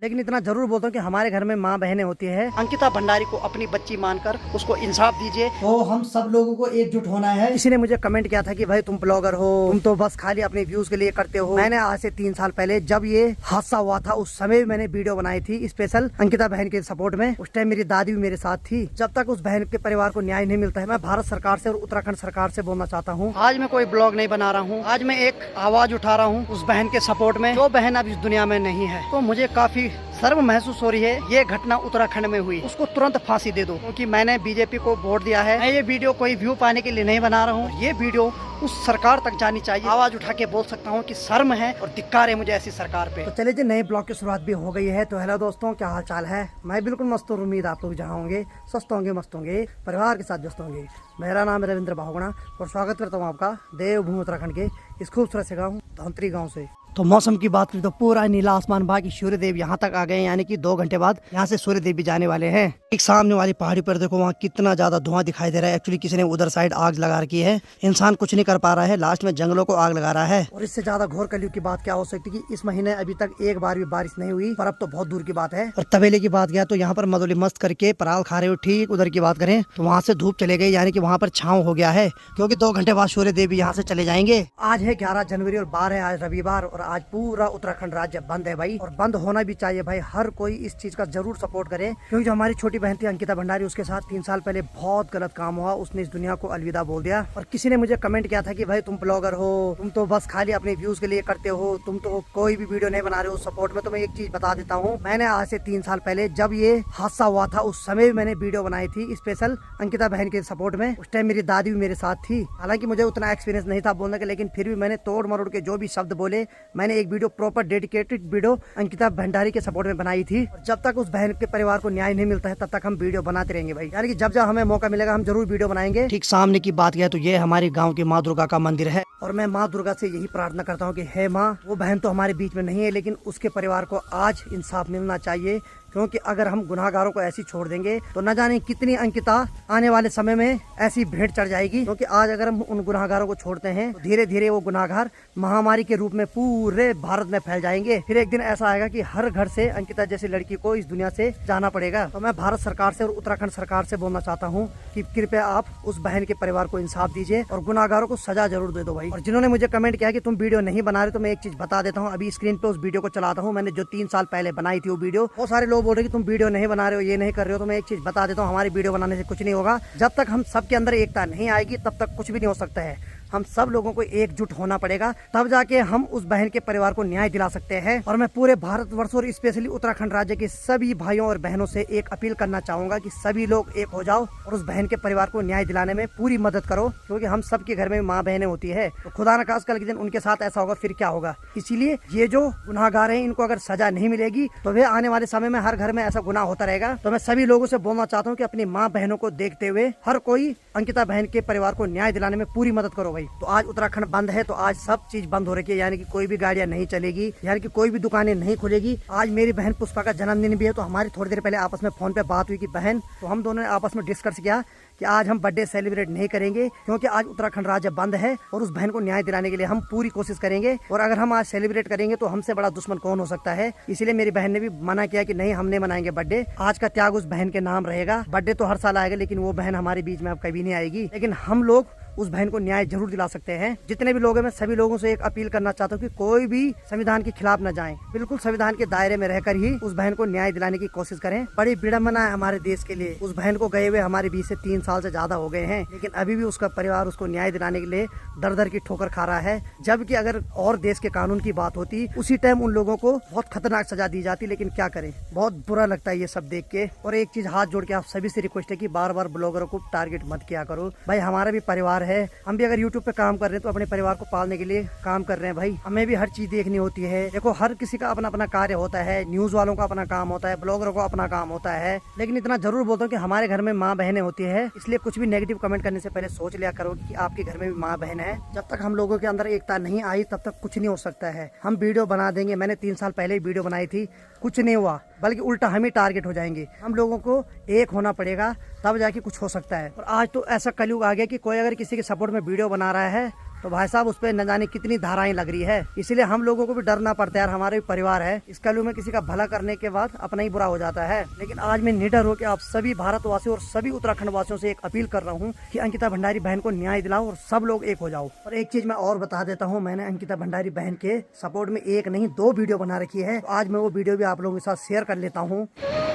लेकिन इतना जरूर बोलता हूँ कि हमारे घर में माँ बहनें होती है। अंकिता भंडारी को अपनी बच्ची मानकर उसको इंसाफ दीजिए। तो हम सब लोगों को एकजुट होना है। किसी ने मुझे कमेंट किया था कि भाई तुम ब्लॉगर हो, तुम तो बस खाली अपने व्यूज के लिए करते हो। मैंने आज से 3 साल पहले जब ये हादसा हुआ था उस समय भी मैंने वीडियो बनाई थी स्पेशल अंकिता बहन के सपोर्ट में। उस टाइम मेरी दादी भी मेरे साथ थी। जब तक उस बहन के परिवार को न्याय नहीं मिलता है, मैं भारत सरकार से और उत्तराखंड सरकार से बोलना चाहता हूँ। आज मैं कोई ब्लॉग नहीं बना रहा हूँ, आज मैं एक आवाज उठा रहा हूँ उस बहन के सपोर्ट में जो बहन अब इस दुनिया में नहीं है। तो मुझे काफी शर्म महसूस हो रही है। ये घटना उत्तराखंड में हुई, उसको तुरंत फांसी दे दो, क्योंकि मैंने बीजेपी को वोट दिया है। मैं ये वीडियो कोई व्यू पाने के लिए नहीं बना रहा हूँ, ये वीडियो उस सरकार तक जानी चाहिए। आवाज उठा के बोल सकता हूँ कि शर्म है और धिक्कार है मुझे ऐसी सरकार पे। तो चलिए जी, नए ब्लॉग की शुरुआत भी हो गई है। तो हेलो दोस्तों, क्या हाल चाल है? मैं बिल्कुल मस्त हूँ। उम्मीद आप लोग जहाँ होंगे स्वस्थ होंगे, मस्त होंगे, परिवार के साथ व्यस्त होंगे। मेरा नाम है रविंद्र बाहुगुणा और स्वागत करता हूँ आपका देवभूमि उत्तराखंड के इस खूबसूरत से गाँव धौंतरी गाँव से। तो मौसम की बात करें तो पूरा नीला आसमान, बाकी सूर्य देव यहाँ तक आ गए, यानी कि 2 घंटे बाद यहाँ से सूर्य देव भी जाने वाले हैं। एक सामने वाली पहाड़ी पर देखो, वहाँ कितना ज्यादा धुआं दिखाई दे रहा है। एक्चुअली किसी ने उधर साइड आग लगा रखी है, इंसान कुछ नहीं कर पा रहा है, लास्ट में जंगलों को आग लगा रहा है। और इससे ज्यादा घोर कलयुग की बात क्या हो सकती है कि इस महीने अभी तक एक बार भी बारिश नहीं हुई, पर अब तो बहुत दूर की बात है। और तबेले की बात गया तो यहाँ पर मदोली मस्त करके पराल खा रहे हो। ठीक उधर की बात करें तो वहाँ से धूप चले गई, यानी कि वहाँ पर छाँव हो गया है, क्योंकि 2 घंटे बाद सूर्य देव यहाँ से चले जाएंगे। आज है 11 जनवरी और 12 है आज रविवार, और आज पूरा उत्तराखंड राज्य बंद है भाई। और बंद होना भी चाहिए भाई, हर कोई इस चीज का जरूर सपोर्ट करे, क्योंकि जो हमारी छोटी बहन थी अंकिता भंडारी, उसके साथ 3 साल पहले बहुत गलत काम हुआ। उसने इस दुनिया को अलविदा बोल दिया। और किसी ने मुझे कमेंट किया था कि भाई तुम ब्लॉगर हो, तुम तो बस खाली अपने व्यूज के लिए करते हो, तुम तो कोई भी वीडियो नहीं बना रहे हो सपोर्ट में। तो मैं एक चीज बता देता हूँ, मैंने आज से 3 साल पहले जब ये हादसा हुआ था उस समय भी मैंने वीडियो बनाई थी स्पेशल अंकिता बहन के सपोर्ट में। उस टाइम मेरी दादी भी मेरे साथ थी। हालांकि मुझे उतना एक्सपीरियंस नहीं था बोलने का, लेकिन फिर भी मैंने तोड़ मरोड़ के जो भी शब्द बोले, मैंने एक video proper dedicated video Ankita Bhandari के सपोर्ट में बनाई थी। और जब तक उस बहन के परिवार को न्याय नहीं मिलता है तब तक हम वीडियो बनाते रहेंगे भाई, यानी कि जब जब हमें मौका मिलेगा हम जरूर वीडियो बनाएंगे। ठीक सामने की बात किया तो ये हमारे गांव की माँ दुर्गा का मंदिर है, और मैं माँ दुर्गा से यही प्रार्थना करता हूँ कि हे माँ, वो बहन तो हमारे बीच में नहीं है, लेकिन उसके परिवार को आज इंसाफ मिलना चाहिए। क्योंकि अगर हम गुनाहगारों को ऐसी छोड़ देंगे तो न जाने कितनी अंकिता आने वाले समय में ऐसी भेंट चढ़ जाएगी। क्योंकि आज अगर हम उन गुनाहगारों को छोड़ते हैं तो धीरे धीरे वो गुनाहगार महामारी के रूप में पूरे भारत में फैल जाएंगे। फिर एक दिन ऐसा आएगा कि हर घर से अंकिता जैसी लड़की को इस दुनिया से जाना पड़ेगा। तो मैं भारत सरकार से और उत्तराखंड सरकार से बोलना चाहता हूँ कि कृपया आप उस बहन के परिवार को इंसाफ दीजिए और गुनाहगारों को सजा जरूर दे दो भाई। और जिन्होंने मुझे कमेंट किया कि तुम वीडियो नहीं बना रहे, तो मैं एक चीज बता देता हूँ। अभी स्क्रीन पे उस वीडियो को चलाता हूँ, मैंने जो 3 साल पहले बनाई थी वो वीडियो। बहुत सारे लोग बोल रहे कि तुम वीडियो नहीं बना रहे हो, ये नहीं कर रहे हो। तो मैं एक चीज बता देता हूँ, हमारी वीडियो बनाने से कुछ नहीं होगा। जब तक हम सबके अंदर एकता नहीं आएगी तब तक कुछ भी नहीं हो सकता है। हम सब लोगों को एकजुट होना पड़ेगा, तब जाके हम उस बहन के परिवार को न्याय दिला सकते हैं। और मैं पूरे भारतवर्ष और स्पेशली उत्तराखंड राज्य के सभी भाइयों और बहनों से एक अपील करना चाहूंगा कि सभी लोग एक हो जाओ और उस बहन के परिवार को न्याय दिलाने में पूरी मदद करो, क्योंकि हम सबके घर में माँ बहनें होती है। तो खुदा न खास कल के दिन उनके साथ ऐसा होगा फिर क्या होगा। इसीलिए ये जो गुनाहगार हैं, इनको अगर सजा नहीं मिलेगी तो वे आने वाले समय में हर घर में ऐसा गुनाह होता रहेगा। तो मैं सभी लोगों से बोलना चाहता हूँ कि अपनी माँ बहनों को देखते हुए हर कोई अंकिता बहन के परिवार को न्याय दिलाने में पूरी मदद करो भाई। तो आज उत्तराखंड बंद है, तो आज सब चीज बंद हो रही है, यानी कि कोई भी गाड़ियां नहीं चलेगी, यानी कि कोई भी दुकानें नहीं खुलेगी। आज मेरी बहन पुष्पा का जन्मदिन भी है, तो हमारी थोड़ी देर पहले आपस में फोन पे बात हुई कि बहन, तो हम दोनों ने आपस में डिस्कस किया कि आज हम बर्थडे सेलिब्रेट नहीं करेंगे, क्योंकि आज उत्तराखंड राज्य बंद है और उस बहन को न्याय दिलाने के लिए हम पूरी कोशिश करेंगे। और अगर हम आज सेलिब्रेट करेंगे तो हमसे बड़ा दुश्मन कौन हो सकता है। इसीलिए मेरी बहन ने भी मना किया कि नहीं, हम नहीं मनाएंगे बर्थडे। आज का त्याग उस बहन के नाम रहेगा। बर्थडे तो हर साल आएगा, लेकिन वो बहन हमारे बीच में अब कभी नहीं आएगी। लेकिन हम लोग उस बहन को न्याय जरूर दिला सकते हैं। जितने भी लोग हैं, मैं सभी लोगों से एक अपील करना चाहता हूँ कि कोई भी संविधान के खिलाफ न जाएं, बिल्कुल संविधान के दायरे में रहकर ही उस बहन को न्याय दिलाने की कोशिश करें। बड़ी विडम्बना है हमारे देश के लिए, उस बहन को गए हुए हमारे बीच से 3 साल से ज्यादा हो गए हैं, लेकिन अभी भी उसका परिवार उसको न्याय दिलाने के लिए दर दर की ठोकर खा रहा है। जबकि अगर और देश के कानून की बात होती, उसी टाइम उन लोगों को बहुत खतरनाक सजा दी जाती। लेकिन क्या करें, बहुत बुरा लगता है ये सब देख के। और एक चीज हाथ जोड़ के आप सभी से रिक्वेस्ट है कि बार बार ब्लॉगरों को टारगेट मत किया करो भाई। हमारा भी परिवार है, हम भी अगर यूट्यूब पे काम कर रहे हैं तो अपने परिवार को पालने के लिए काम कर रहे हैं भाई। हमें भी हर चीज देखनी होती है। देखो, हर किसी का अपना अपना कार्य होता है, न्यूज वालों का अपना काम होता है, ब्लॉगरों का अपना काम होता है। लेकिन इतना जरूर बोलता हूँ कि हमारे घर में माँ बहनें होती है, इसलिए कुछ भी नेगेटिव कमेंट करने से पहले सोच लिया करो कि आपके घर में भी माँ बहन है। जब तक हम लोगों के अंदर एकता नहीं आई तब तक कुछ नहीं हो सकता है। हम वीडियो बना देंगे, मैंने 3 साल पहले ही वीडियो बनाई थी, कुछ नहीं हुआ, बल्कि उल्टा हम ही टारगेट हो जाएंगे। हम लोगों को एक होना पड़ेगा, तब जाके कुछ हो सकता है। और आज तो ऐसा कलयुग आ गया कि कोई अगर किसी के सपोर्ट में वीडियो बना रहा है तो भाई साहब उस पर न जाने कितनी धाराएं लग रही है। इसीलिए हम लोगों को भी डरना पड़ता है यार, हमारे भी परिवार है। इस कलयुग में किसी का भला करने के बाद अपना ही बुरा हो जाता है। लेकिन आज मैं निडर होकर आप सभी भारतवासियों और सभी उत्तराखंड वासियों से एक अपील कर रहा हूँ कि अंकिता भंडारी बहन को न्याय दिलाओ और सब लोग एक हो जाओ। और एक चीज मैं और बता देता हूँ, मैंने अंकिता भंडारी बहन के सपोर्ट में एक नहीं 2 वीडियो बना रखी है। तो आज मैं वो वीडियो भी आप लोगों के साथ शेयर कर लेता हूँ।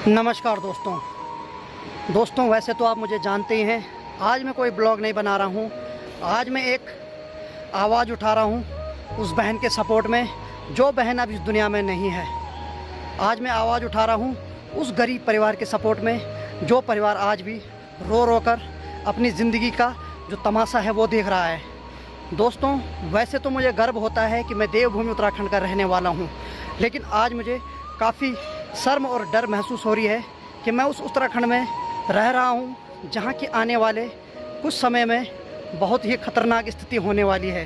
नमस्कार दोस्तों, वैसे तो आप मुझे जानते ही हैं, आज मैं कोई ब्लॉग नहीं बना रहा हूँ। आज मैं एक आवाज़ उठा रहा हूँ उस बहन के सपोर्ट में जो बहन अब इस दुनिया में नहीं है। आज मैं आवाज़ उठा रहा हूँ उस गरीब परिवार के सपोर्ट में जो परिवार आज भी रो रो कर अपनी ज़िंदगी का जो तमाशा है वो देख रहा है। दोस्तों, वैसे तो मुझे गर्व होता है कि मैं देवभूमि उत्तराखंड का रहने वाला हूँ, लेकिन आज मुझे काफ़ी शर्म और डर महसूस हो रही है कि मैं उस उत्तराखंड में रह रहा हूँ जहाँ की आने वाले कुछ समय में बहुत ही खतरनाक स्थिति होने वाली है।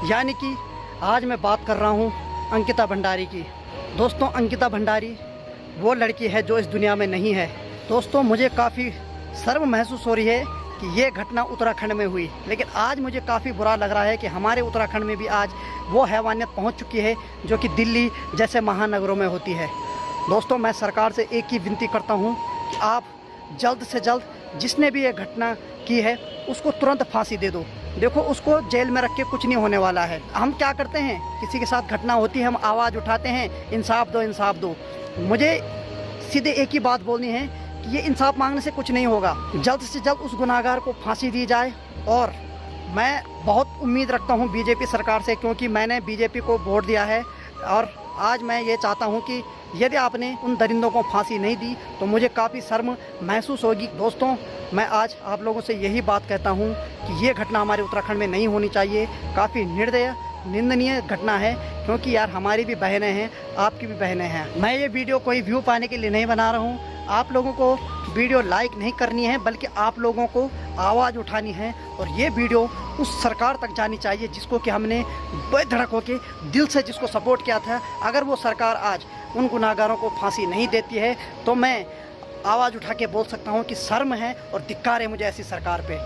यानी कि आज मैं बात कर रहा हूँ अंकिता भंडारी की। दोस्तों, अंकिता भंडारी वो लड़की है जो इस दुनिया में नहीं है। दोस्तों, मुझे काफ़ी शर्म महसूस हो रही है कि ये घटना उत्तराखंड में हुई, लेकिन आज मुझे काफ़ी बुरा लग रहा है कि हमारे उत्तराखंड में भी आज वो हैवानियत पहुँच चुकी है जो कि दिल्ली जैसे महानगरों में होती है। दोस्तों, मैं सरकार से एक ही विनती करता हूँ कि आप जल्द से जल्द जिसने भी ये घटना की है उसको तुरंत फांसी दे दो। देखो, उसको जेल में रख के कुछ नहीं होने वाला है। हम क्या करते हैं, किसी के साथ घटना होती है हम आवाज़ उठाते हैं, इंसाफ दो इंसाफ दो। मुझे सीधे एक ही बात बोलनी है कि ये इंसाफ मांगने से कुछ नहीं होगा। जल्द से जल्द उस गुनाहगार को फांसी दी जाए। और मैं बहुत उम्मीद रखता हूँ बीजेपी सरकार से, क्योंकि मैंने बीजेपी को वोट दिया है। और आज मैं ये चाहता हूँ कि यदि आपने उन दरिंदों को फांसी नहीं दी तो मुझे काफ़ी शर्म महसूस होगी। दोस्तों, मैं आज आप लोगों से यही बात कहता हूँ कि ये घटना हमारे उत्तराखंड में नहीं होनी चाहिए। काफ़ी निर्दय निंदनीय घटना है, क्योंकि यार हमारी भी बहनें हैं, आपकी भी बहनें हैं। मैं ये वीडियो कोई व्यू पाने के लिए नहीं बना रहा हूँ। आप लोगों को वीडियो लाइक नहीं करनी है, बल्कि आप लोगों को आवाज़ उठानी है। और ये वीडियो उस सरकार तक जानी चाहिए जिसको कि हमने बेधड़क होके दिल से जिसको सपोर्ट किया था। अगर वो सरकार आज उन गुनाहगारों को फांसी नहीं देती है तो मैं आवाज़ उठा के बोल सकता हूँ कि शर्म है और धिक्कार है मुझे ऐसी सरकार पे।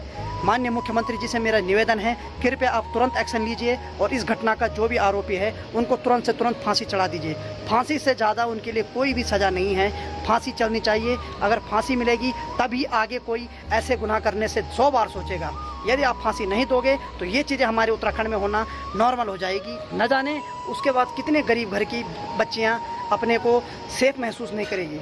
माननीय मुख्यमंत्री जी से मेरा निवेदन है, कृपया आप तुरंत एक्शन लीजिए और इस घटना का जो भी आरोपी है उनको तुरंत से तुरंत फांसी चढ़ा दीजिए। फांसी से ज़्यादा उनके लिए कोई भी सज़ा नहीं है, फांसी चलनी चाहिए। अगर फांसी मिलेगी तभी आगे कोई ऐसे गुनाह करने से 100 बार सोचेगा। यदि आप फांसी नहीं दोगे तो ये चीज़ें हमारे उत्तराखंड में होना नॉर्मल हो जाएगी। न जाने उसके बाद कितने गरीब घर की बच्चियाँ अपने को सेफ महसूस नहीं करेगी।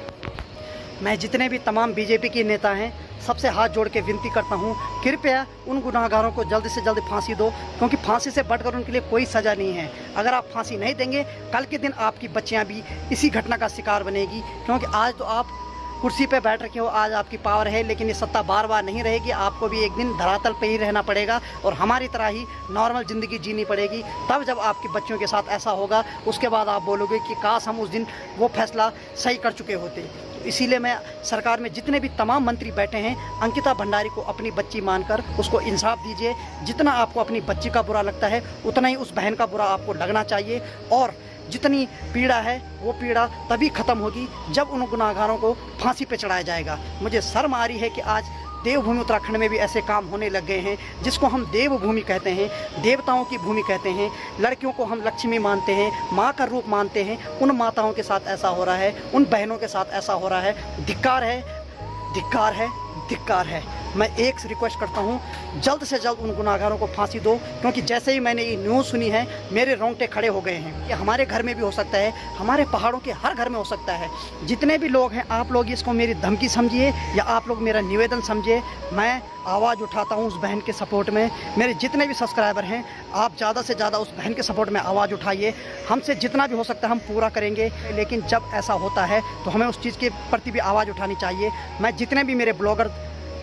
मैं जितने भी तमाम बीजेपी के नेता हैं सबसे हाथ जोड़ के विनती करता हूं, कृपया उन गुनाहगारों को जल्द से जल्द फांसी दो, क्योंकि फांसी से बढ़कर उनके लिए कोई सज़ा नहीं है। अगर आप फांसी नहीं देंगे, कल के दिन आपकी बच्चियां भी इसी घटना का शिकार बनेगी। क्योंकि आज तो आप कुर्सी पे बैठ रखे हो, आज आपकी पावर है, लेकिन ये सत्ता बार बार नहीं रहेगी। आपको भी एक दिन धरातल पे ही रहना पड़ेगा और हमारी तरह ही नॉर्मल ज़िंदगी जीनी पड़ेगी। तब जब आपकी बच्चियों के साथ ऐसा होगा, उसके बाद आप बोलोगे कि काश हम उस दिन वो फैसला सही कर चुके होते। इसीलिए मैं सरकार में जितने भी तमाम मंत्री बैठे हैं, अंकिता भंडारी को अपनी बच्ची मानकर उसको इंसाफ दीजिए। जितना आपको अपनी बच्ची का बुरा लगता है उतना ही उस बहन का बुरा आपको लगना चाहिए। और जितनी पीड़ा है वो पीड़ा तभी ख़त्म होगी जब उन गुनाहगारों को फांसी पे चढ़ाया जाएगा। मुझे शर्म आ रही है कि आज देवभूमि उत्तराखंड में भी ऐसे काम होने लग गए हैं जिसको हम देवभूमि कहते हैं, देवताओं की भूमि कहते हैं। लड़कियों को हम लक्ष्मी मानते हैं, माँ का रूप मानते हैं। उन माताओं के साथ ऐसा हो रहा है, उन बहनों के साथ ऐसा हो रहा है। धिक्कार है, धिक्कार है, धिक्कार है। मैं एक रिक्वेस्ट करता हूँ, जल्द से जल्द उन गुनाहगारों को फांसी दो, क्योंकि जैसे ही मैंने ये न्यूज़ सुनी है मेरे रोंगटे खड़े हो गए हैं। ये हमारे घर में भी हो सकता है, हमारे पहाड़ों के हर घर में हो सकता है। जितने भी लोग हैं, आप लोग इसको मेरी धमकी समझिए या आप लोग मेरा निवेदन समझिए। मैं आवाज़ उठाता हूँ उस बहन के सपोर्ट में। मेरे जितने भी सब्सक्राइबर हैं, आप ज़्यादा से ज़्यादा उस बहन के सपोर्ट में आवाज़ उठाइए। हमसे जितना भी हो सकता है हम पूरा करेंगे, लेकिन जब ऐसा होता है तो हमें उस चीज़ के प्रति भी आवाज़ उठानी चाहिए। मैं जितने भी मेरे ब्लॉगर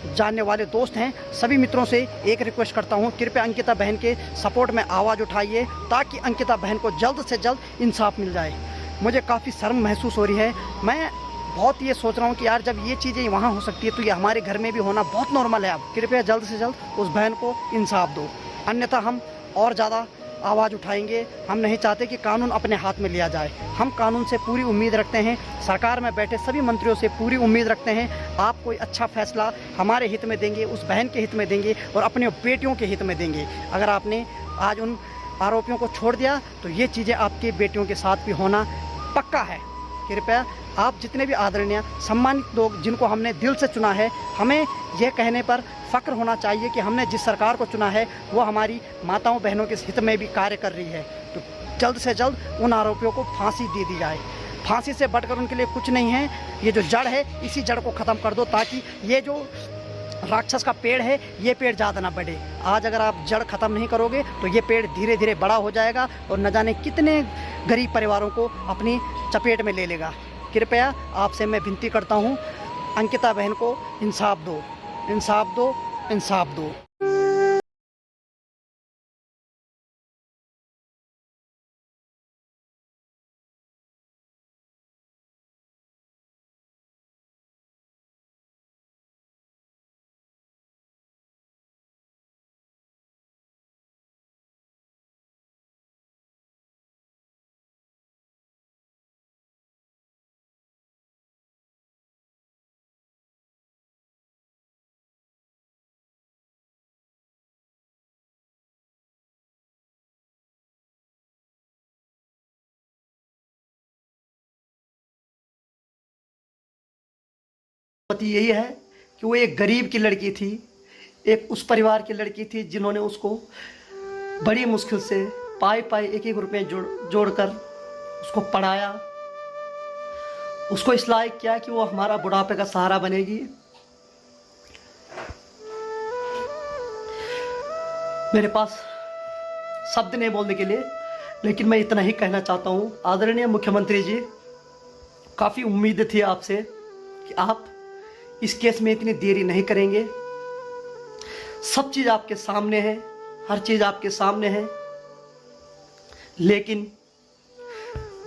जानने वाले दोस्त हैं, सभी मित्रों से एक रिक्वेस्ट करता हूं, कृपया अंकिता बहन के सपोर्ट में आवाज़ उठाइए ताकि अंकिता बहन को जल्द से जल्द इंसाफ मिल जाए। मुझे काफ़ी शर्म महसूस हो रही है। मैं बहुत ये सोच रहा हूँ कि यार जब ये चीज़ें वहाँ हो सकती है तो ये हमारे घर में भी होना बहुत नॉर्मल है। अब कृपया जल्द से जल्द उस बहन को इंसाफ दो, अन्यथा हम और ज़्यादा आवाज़ उठाएंगे। हम नहीं चाहते कि कानून अपने हाथ में लिया जाए। हम कानून से पूरी उम्मीद रखते हैं, सरकार में बैठे सभी मंत्रियों से पूरी उम्मीद रखते हैं आप कोई अच्छा फैसला हमारे हित में देंगे, उस बहन के हित में देंगे और अपने बेटियों के हित में देंगे। अगर आपने आज उन आरोपियों को छोड़ दिया तो ये चीज़ें आपकी बेटियों के साथ भी होना पक्का है। कृपया आप जितने भी आदरणीय सम्मानित लोग जिनको हमने दिल से चुना है, हमें यह कहने पर फ़ख्र होना चाहिए कि हमने जिस सरकार को चुना है वो हमारी माताओं बहनों के हित में भी कार्य कर रही है। तो जल्द से जल्द उन आरोपियों को फांसी दे दी जाए। फांसी से बढ़कर उनके लिए कुछ नहीं है। ये जो जड़ है इसी जड़ को ख़त्म कर दो ताकि ये जो राक्षस का पेड़ है ये पेड़ ज़्यादा ना बढ़े। आज अगर आप जड़ ख़त्म नहीं करोगे तो ये पेड़ धीरे धीरे बड़ा हो जाएगा और न जाने कितने गरीब परिवारों को अपनी चपेट में ले लेगा। कृपया आपसे मैं विनती करता हूँ, अंकिता बहन को इंसाफ दो, इंसाफ दो, इंसाफ दो। यही है कि वो एक गरीब की लड़की थी, एक उस परिवार की लड़की थी जिन्होंने उसको बड़ी मुश्किल से पाई पाई एक एक रुपये जोड़कर उसको पढ़ाया, उसको इस लायक किया कि वो हमारा बुढ़ापे का सहारा बनेगी। मेरे पास शब्द नहीं बोलने के लिए, लेकिन मैं इतना ही कहना चाहता हूँ, आदरणीय मुख्यमंत्री जी, काफ़ी उम्मीद थी आपसे कि आप इस केस में इतनी देरी नहीं करेंगे। सब चीज़ आपके सामने है, हर चीज़ आपके सामने है, लेकिन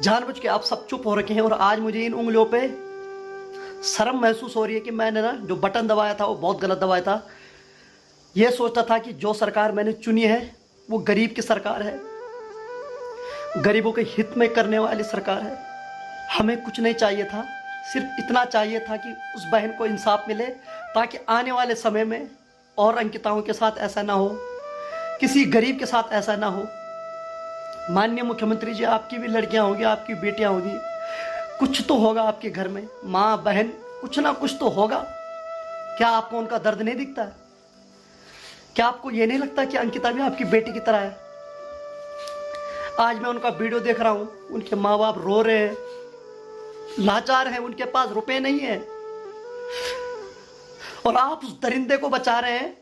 जानबूझ के आप सब चुप हो रखे हैं। और आज मुझे इन उंगलियों पे शर्म महसूस हो रही है कि मैंने ना जो बटन दबाया था वो बहुत गलत दबाया था। ये सोचता था कि जो सरकार मैंने चुनी है वो गरीब की सरकार है, गरीबों के हित में करने वाली सरकार है। हमें कुछ नहीं चाहिए था, सिर्फ इतना चाहिए था कि उस बहन को इंसाफ मिले ताकि आने वाले समय में और अंकिताओं के साथ ऐसा ना हो, किसी गरीब के साथ ऐसा ना हो। माननीय मुख्यमंत्री जी, आपकी भी लड़कियां होंगी, आपकी बेटियां होंगी, कुछ तो होगा आपके घर में, माँ बहन कुछ ना कुछ तो होगा। क्या आपको उनका दर्द नहीं दिखता है? क्या आपको ये नहीं लगता कि अंकिता भी आपकी बेटी की तरह है? आज मैं उनका वीडियो देख रहा हूँ, उनके माँ बाप रो रहे हैं, लाचार हैं, उनके पास रुपए नहीं है और आप उस दरिंदे को बचा रहे हैं।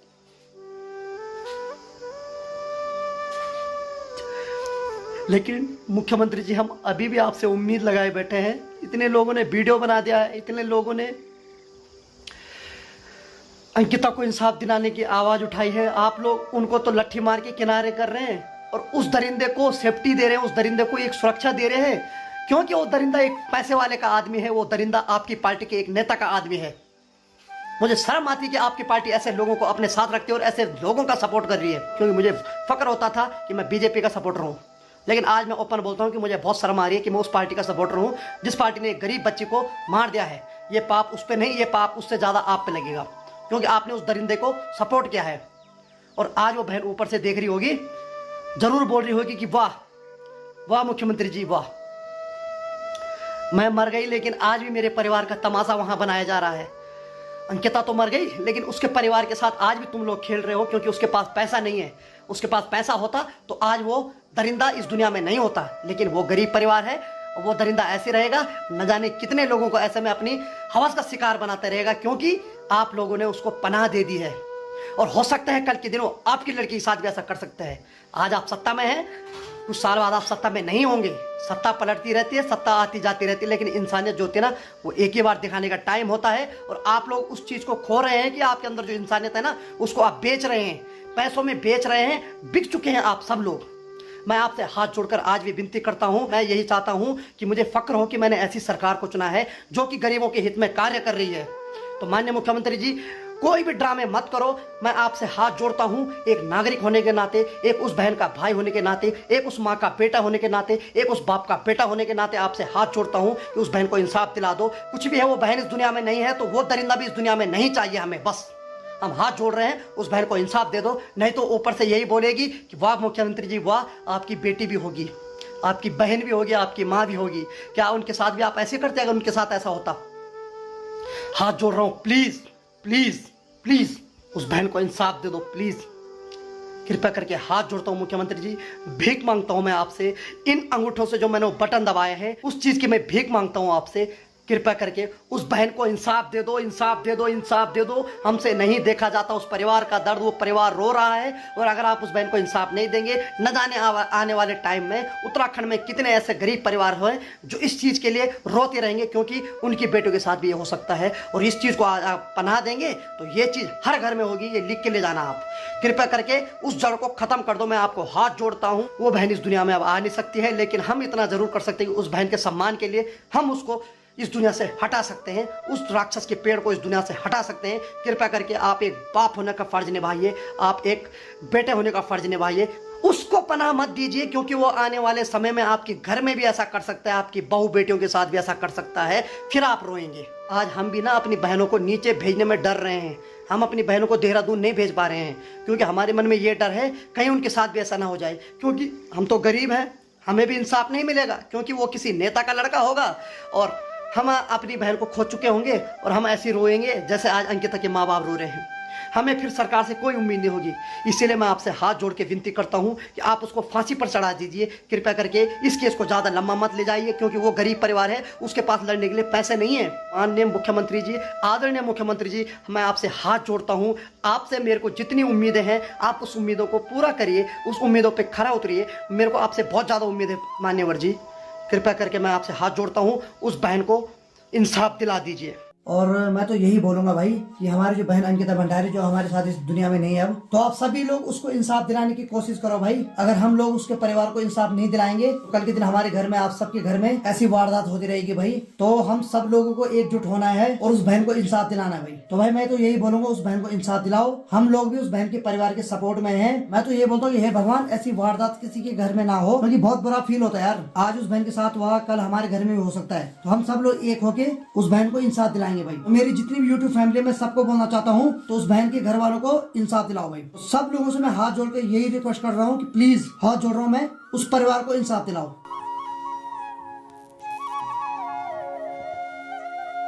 लेकिन मुख्यमंत्री जी, हम अभी भी आपसे उम्मीद लगाए बैठे हैं। इतने लोगों ने वीडियो बना दिया है, इतने लोगों ने अंकिता को इंसाफ दिलाने की आवाज उठाई है। आप लोग उनको तो लट्ठी मार के किनारे कर रहे हैं और उस दरिंदे को सेफ्टी दे रहे हैं, उस दरिंदे को एक सुरक्षा दे रहे हैं, क्योंकि वो दरिंदा एक पैसे वाले का आदमी है, वो दरिंदा आपकी पार्टी के एक नेता का आदमी है। मुझे शर्म आती है कि आपकी पार्टी ऐसे लोगों को अपने साथ रखती है और ऐसे लोगों का सपोर्ट कर रही है, क्योंकि मुझे फक्र होता था कि मैं बीजेपी का सपोर्टर हूँ। लेकिन आज मैं ओपन बोलता हूँ कि मुझे बहुत शर्म आ रही है कि मैं उस पार्टी का सपोर्टर हूँ जिस पार्टी ने एक गरीब बच्ची को मार दिया है। ये पाप उस पर नहीं, ये पाप उससे ज़्यादा आप पे लगेगा, क्योंकि आपने उस दरिंदे को सपोर्ट किया है। और आज वो बहन ऊपर से देख रही होगी, जरूर बोल रही होगी कि वाह वाह मुख्यमंत्री जी वाह, मैं मर गई लेकिन आज भी मेरे परिवार का तमाशा वहां बनाया जा रहा है। अंकिता तो मर गई लेकिन उसके परिवार के साथ आज भी तुम लोग खेल रहे हो, क्योंकि उसके पास पैसा नहीं है। उसके पास पैसा होता तो आज वो दरिंदा इस दुनिया में नहीं होता, लेकिन वो गरीब परिवार है और वो दरिंदा ऐसे रहेगा, न जाने कितने लोगों को ऐसे में अपनी हवस का शिकार बनाता रहेगा, क्योंकि आप लोगों ने उसको पनाह दे दी है। और हो सकता है कल के दिनों आपकी लड़की के साथ भी ऐसा कर सकते हैं। आज आप सत्ता में हैं, कुछ साल बाद आप सत्ता में नहीं होंगे। सत्ता पलटती रहती है, सत्ता आती जाती रहती है, लेकिन इंसानियत जो होती है ना, वो एक ही बार दिखाने का टाइम होता है। और आप लोग उस चीज़ को खो रहे हैं कि आपके अंदर जो इंसानियत है ना, उसको आप बेच रहे हैं, पैसों में बेच रहे हैं, बिक चुके हैं आप सब लोग। मैं आपसे हाथ जोड़कर आज भी विनती करता हूं, मैं यही चाहता हूं कि मुझे फक्र हो कि मैंने ऐसी सरकार को चुना है जो कि गरीबों के हित में कार्य कर रही है। तो माननीय मुख्यमंत्री जी, कोई भी ड्रामे मत करो। मैं आपसे हाथ जोड़ता हूं, एक नागरिक होने के नाते, एक उस बहन का भाई होने के नाते, एक उस माँ का बेटा होने के नाते, एक उस बाप का बेटा होने के नाते आपसे हाथ जोड़ता हूं कि उस बहन को इंसाफ दिला दो। कुछ भी है, वो बहन इस दुनिया में नहीं है तो वो दरिंदा भी इस दुनिया में नहीं चाहिए हमें। बस हम हाथ जोड़ रहे हैं, उस बहन को इंसाफ दे दो, नहीं तो ऊपर से यही बोलेगी कि वाह मुख्यमंत्री जी वाह, आपकी बेटी भी होगी, आपकी बहन भी होगी, आपकी माँ भी होगी। क्या उनके साथ भी आप ऐसे करते अगर उनके साथ ऐसा होता? हाथ जोड़ रहा हूं, प्लीज प्लीज प्लीज उस बहन को इंसाफ दे दो, प्लीज कृपया करके हाथ जोड़ता हूं मुख्यमंत्री जी। भीख मांगता हूं मैं आपसे, इन अंगूठों से जो मैंने वो बटन दबाए हैं उस चीज की मैं भीख मांगता हूं आपसे। कृपया करके उस बहन को इंसाफ दे दो, इंसाफ दे दो, इंसाफ दे दो। हमसे नहीं देखा जाता उस परिवार का दर्द, वो परिवार रो रहा है। और अगर आप उस बहन को इंसाफ नहीं देंगे, न जाने आने वाले टाइम में उत्तराखंड में कितने ऐसे गरीब परिवार हैं जो इस चीज़ के लिए रोते रहेंगे, क्योंकि उनकी बेटियों के साथ भी ये हो सकता है। और इस चीज़ को आप पनाह देंगे तो ये चीज़ हर घर में होगी, ये लिख के ले जाना आप। कृपया करके उस जड़ को खत्म कर दो। मैं आपको हाथ जोड़ता हूँ। वो बहन इस दुनिया में अब आ नहीं सकती है, लेकिन हम इतना जरूर कर सकते हैं कि उस बहन के सम्मान के लिए हम उसको इस दुनिया से हटा सकते हैं, उस राक्षस के पेड़ को इस दुनिया से हटा सकते हैं। कृपया करके आप एक बाप होने का फर्ज निभाइए, आप एक बेटे होने का फर्ज निभाइए। उसको पनाह मत दीजिए, क्योंकि वो आने वाले समय में आपके घर में भी ऐसा कर सकता है, आपकी बहू बेटियों के साथ भी ऐसा कर सकता है, फिर आप रोएंगे। आज हम भी ना अपनी बहनों को नीचे भेजने में डर रहे हैं। हम अपनी बहनों को देहरादून नहीं भेज पा रहे हैं, क्योंकि हमारे मन में ये डर है कहीं उनके साथ भी ऐसा ना हो जाए, क्योंकि हम तो गरीब हैं, हमें भी इंसाफ नहीं मिलेगा, क्योंकि वो किसी नेता का लड़का होगा और हम अपनी बहन को खो चुके होंगे और हम ऐसे रोएंगे जैसे आज अंकिता के माँ बाप रो रहे हैं। हमें फिर सरकार से कोई उम्मीद नहीं होगी। इसीलिए मैं आपसे हाथ जोड़ के विनती करता हूं कि आप उसको फांसी पर चढ़ा दीजिए। कृपया करके इस केस को ज़्यादा लंबा मत ले जाइए, क्योंकि वो गरीब परिवार है, उसके पास लड़ने के लिए पैसे नहीं है। माननीय मुख्यमंत्री जी, आदरणीय मुख्यमंत्री जी, मैं आपसे हाथ जोड़ता हूँ। आपसे मेरे को जितनी उम्मीदें हैं आप उस उम्मीदों को पूरा करिए, उस उम्मीदों पर खरा उतरिए। मेरे को आपसे बहुत ज़्यादा उम्मीद है मान्यवर जी। कृपया करके मैं आपसे हाथ जोड़ता हूँ, उस बहन को इंसाफ दिला दीजिए। और मैं तो यही बोलूंगा भाई कि हमारी जो बहन अंकिता भंडारी जो हमारे साथ इस दुनिया में नहीं है अब, तो आप सभी लोग उसको इंसाफ दिलाने की कोशिश करो भाई। अगर हम लोग उसके परिवार को इंसाफ नहीं दिलाएंगे तो कल के दिन हमारे घर में, आप सबके घर में ऐसी वारदात होती रहेगी भाई। तो हम सब लोगों को एकजुट होना है और उस बहन को इंसाफ दिलाना है भाई। तो भाई मैं तो यही बोलूंगा, उस बहन को इंसाफ दिलाओ। हम लोग भी उस बहन के परिवार के सपोर्ट में है। मैं तो ये बोलता हूँ, हे भगवान ऐसी वारदात किसी के घर में ना हो, क्योंकि बहुत बुरा फील होता है यार। आज उस बहन के साथ हुआ, कल हमारे घर में भी हो सकता है। तो हम सब लोग एक होके उस बहन को इंसाफ दिलाएंगे भाई। तो मेरी जितनी भी यूट्यूब फैमिली में सबको बोलना चाहता हूँ, तो उस बहन के घर वालों को इंसाफ दिलाओ भाई। तो सब लोगों से मैं हाथ जोड़ के यही रिक्वेस्ट कर रहा हूँ कि प्लीज हाथ जोड़ रहा हूँ मैं, उस परिवार को इंसाफ दिलाओ।